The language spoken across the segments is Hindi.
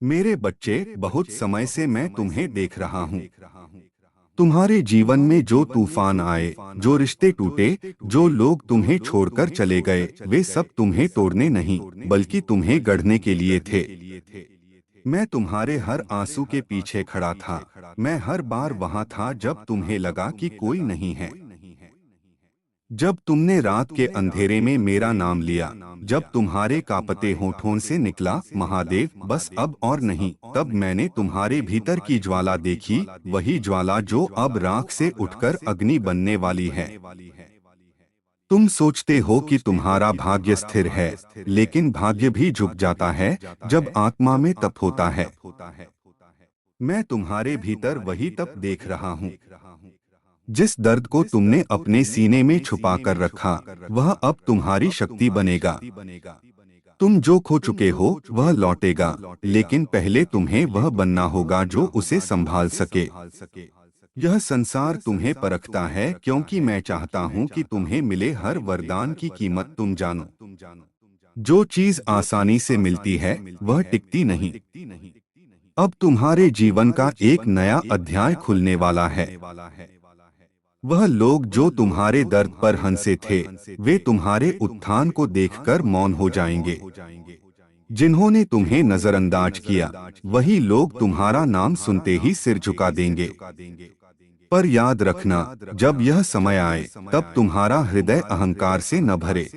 मेरे बच्चे, बहुत समय से मैं तुम्हें देख रहा हूँ। तुम्हारे जीवन में जो तूफान आए, जो रिश्ते टूटे, जो लोग तुम्हें छोड़कर चले गए, वे सब तुम्हें तोड़ने नहीं, बल्कि तुम्हें गढ़ने के लिए थे। मैं तुम्हारे हर आंसू के पीछे खड़ा था। मैं हर बार वहां था जब तुम्हें लगा कि कोई नहीं है। जब तुमने रात के अंधेरे में मेरा नाम लिया, जब तुम्हारे कांपते होठों से निकला महादेव बस अब और नहीं, तब मैंने तुम्हारे भीतर की ज्वाला देखी, वही ज्वाला जो अब राख से उठकर अग्नि बनने वाली है। तुम सोचते हो कि तुम्हारा भाग्य स्थिर है, लेकिन भाग्य भी झुक जाता है जब आत्मा में तप होता है। मैं तुम्हारे भीतर वही तप देख रहा हूँ। जिस दर्द को तुमने अपने सीने में छुपा कर रखा, वह अब तुम्हारी शक्ति बनेगा। तुम जो खो चुके हो वह लौटेगा, लेकिन पहले तुम्हें वह बनना होगा जो उसे संभाल सके। यह संसार तुम्हें परखता है, क्योंकि मैं चाहता हूँ कि तुम्हें मिले हर वरदान की कीमत तुम जानो। जो चीज आसानी से मिलती है वह टिकती नहीं। अब तुम्हारे जीवन का एक नया अध्याय खुलने वाला है। वह लोग जो तुम्हारे दर्द पर हंसे थे, वे तुम्हारे उत्थान को देखकर मौन हो जाएंगे। जिन्होंने तुम्हें नजरअंदाज किया, वही लोग तुम्हारा नाम सुनते ही सिर झुका देंगे। पर याद रखना, जब यह समय आए, तब तुम्हारा हृदय अहंकार से न भरे,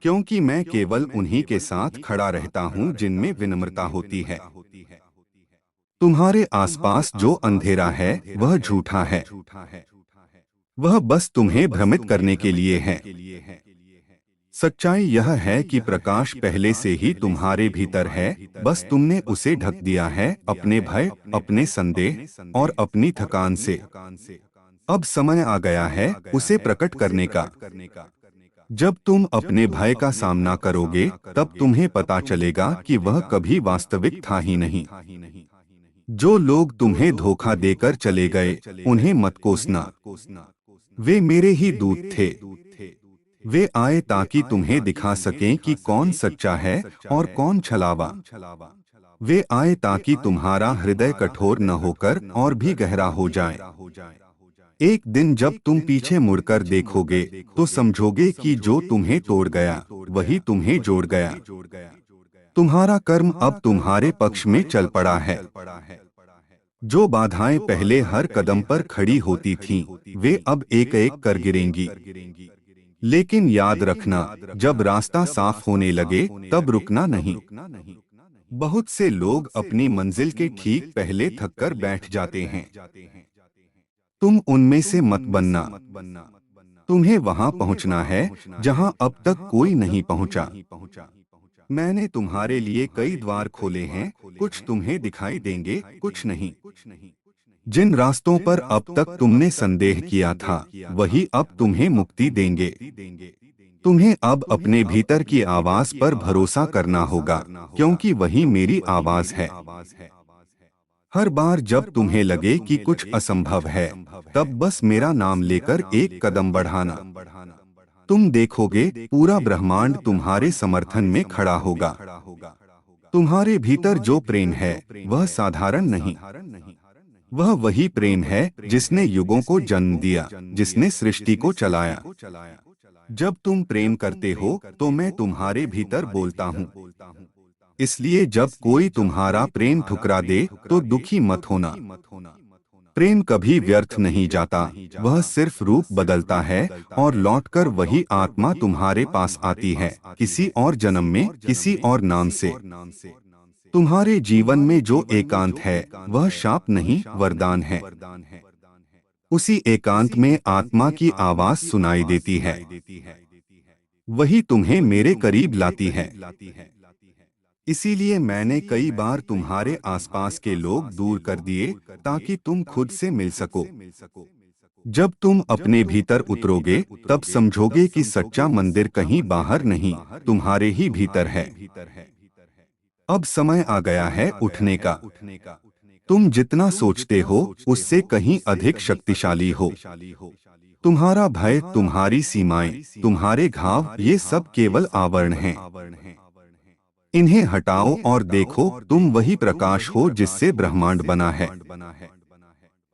क्योंकि मैं केवल उन्हीं के साथ खड़ा रहता हूँ जिनमें विनम्रता होती है। तुम्हारे आसपास जो अंधेरा है वह झूठा है। वह बस तुम्हें भ्रमित करने के लिए है। सच्चाई यह है कि प्रकाश पहले से ही तुम्हारे भीतर है, बस तुमने उसे ढक दिया है अपने भय, अपने संदेह और अपनी थकान से। अब समय आ गया है उसे प्रकट करने का। जब तुम अपने भय का सामना करोगे, तब तुम्हें पता चलेगा कि वह कभी वास्तविक था ही नहीं। जो लोग तुम्हें धोखा देकर चले गए, उन्हें मत कोसना। वे मेरे ही दूत थे। वे आए ताकि तुम्हें दिखा सकें कि कौन सच्चा है और कौन छलावा। वे आए ताकि तुम्हारा हृदय कठोर न होकर और भी गहरा हो जाए। एक दिन जब तुम पीछे मुड़कर देखोगे, तो समझोगे कि जो तुम्हें तोड़ गया, वही तुम्हें जोड़ गया। तुम्हारा कर्म अब तुम्हारे पक्ष में चल पड़ा है। जो बाधाएं पहले हर कदम पर खड़ी होती थीं, वे अब एक एक कर गिरेंगी। लेकिन याद रखना, जब रास्ता साफ होने लगे, तब रुकना नहीं। बहुत से लोग अपनी मंजिल के ठीक पहले थककर बैठ जाते हैं। तुम उनमें से मत बनना। तुम्हें वहां पहुंचना है जहां अब तक कोई नहीं पहुंचा। मैंने तुम्हारे लिए कई द्वार खोले हैं, कुछ तुम्हें दिखाई देंगे, कुछ नहीं। जिन रास्तों पर अब तक तुमने संदेह किया था, वही अब तुम्हें मुक्ति देंगे। तुम्हें अब अपने भीतर की आवाज पर भरोसा करना होगा, क्योंकि वही मेरी आवाज है। हर बार जब तुम्हें लगे कि कुछ असंभव है, तब बस मेरा नाम लेकर एक कदम बढ़ाना। तुम देखोगे पूरा ब्रह्मांड तुम्हारे समर्थन में खड़ा होगा। तुम्हारे भीतर जो प्रेम है वह साधारण नहीं। वह वही प्रेम है जिसने युगों को जन्म दिया, जिसने सृष्टि को चलाया। जब तुम प्रेम करते हो तो मैं तुम्हारे भीतर बोलता हूँ। इसलिए जब कोई तुम्हारा प्रेम ठुकरा दे तो दुखी मत होना। प्रेम कभी व्यर्थ नहीं जाता, वह सिर्फ रूप बदलता है और लौटकर वही आत्मा तुम्हारे पास आती है, किसी और जन्म में, किसी और नाम से। तुम्हारे जीवन में जो एकांत है वह शाप नहीं, वरदान है। उसी एकांत में आत्मा की आवाज सुनाई देती है। वही तुम्हें मेरे करीब लाती है। इसीलिए मैंने कई बार तुम्हारे आसपास के लोग दूर कर दिए, ताकि तुम खुद से मिल सको। जब तुम अपने भीतर उतरोगे, तब समझोगे कि सच्चा मंदिर कहीं बाहर नहीं, तुम्हारे ही भीतर है। अब समय आ गया है उठने का। तुम जितना सोचते हो उससे कहीं अधिक शक्तिशाली हो। तुम्हारा भय, तुम्हारी सीमाएं, तुम्हारे घाव, ये सब केवल आवरण हैं। इन्हें हटाओ और देखो, तुम वही प्रकाश हो जिससे ब्रह्मांड बना है।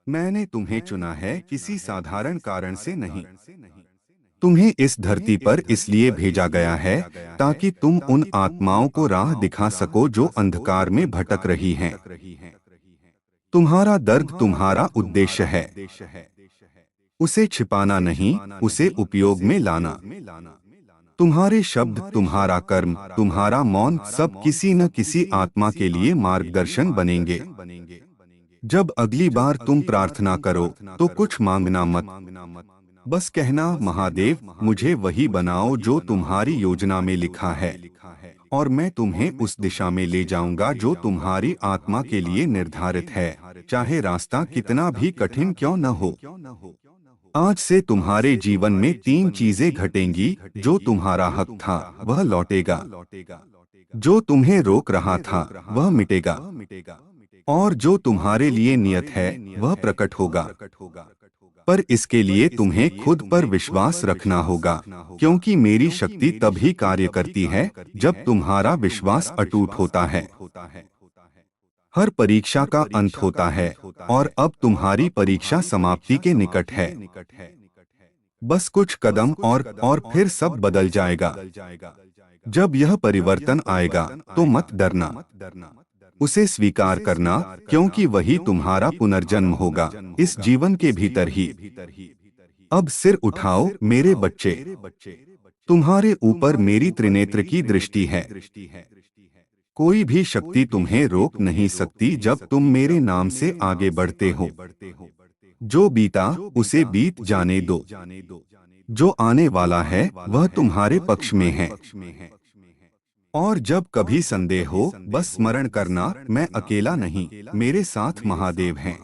मैंने तुम्हें चुना है किसी साधारण कारण से नहीं। तुम्हें इस धरती पर इसलिए भेजा गया है ताकि तुम उन आत्माओं को राह दिखा सको जो अंधकार में भटक रही हैं। तुम्हारा दर्द तुम्हारा उद्देश्य है, उसे छिपाना नहीं, उसे उपयोग में लाना। तुम्हारे शब्द, तुम्हारा कर्म, तुम्हारा मौन सब किसी न किसी आत्मा के लिए मार्गदर्शन बनेंगे। जब अगली बार तुम प्रार्थना करो तो कुछ मांगना मत, बस कहना, महादेव मुझे वही बनाओ जो तुम्हारी योजना में लिखा है, और मैं तुम्हें उस दिशा में ले जाऊंगा जो तुम्हारी आत्मा के लिए निर्धारित है, चाहे रास्ता कितना भी कठिन क्यों न हो। आज से तुम्हारे जीवन में 3 चीजें घटेंगी। जो तुम्हारा हक था वह लौटेगा, जो तुम्हें रोक रहा था वह मिटेगा, और जो तुम्हारे लिए नियत है वह प्रकट होगा। पर इसके लिए तुम्हें खुद पर विश्वास रखना होगा, क्योंकि मेरी शक्ति तभी कार्य करती है जब तुम्हारा विश्वास अटूट होता है। हर परीक्षा का अंत होता है, और अब तुम्हारी परीक्षा समाप्ति के निकट है। बस कुछ कदम और फिर सब बदल जाएगा। जब यह परिवर्तन आएगा तो मत डरना, उसे स्वीकार करना, क्योंकि वही तुम्हारा पुनर्जन्म होगा, इस जीवन के भीतर ही। अब सिर उठाओ मेरे बच्चे, तुम्हारे ऊपर मेरी त्रिनेत्र की दृष्टि है। कोई भी शक्ति तुम्हें रोक नहीं सकती जब तुम मेरे नाम से आगे बढ़ते हो। जो बीता उसे बीत जाने दो, जो आने वाला है वह तुम्हारे पक्ष में है। और जब कभी संदेह हो, बस स्मरण करना, मैं अकेला नहीं, मेरे साथ महादेव हैं।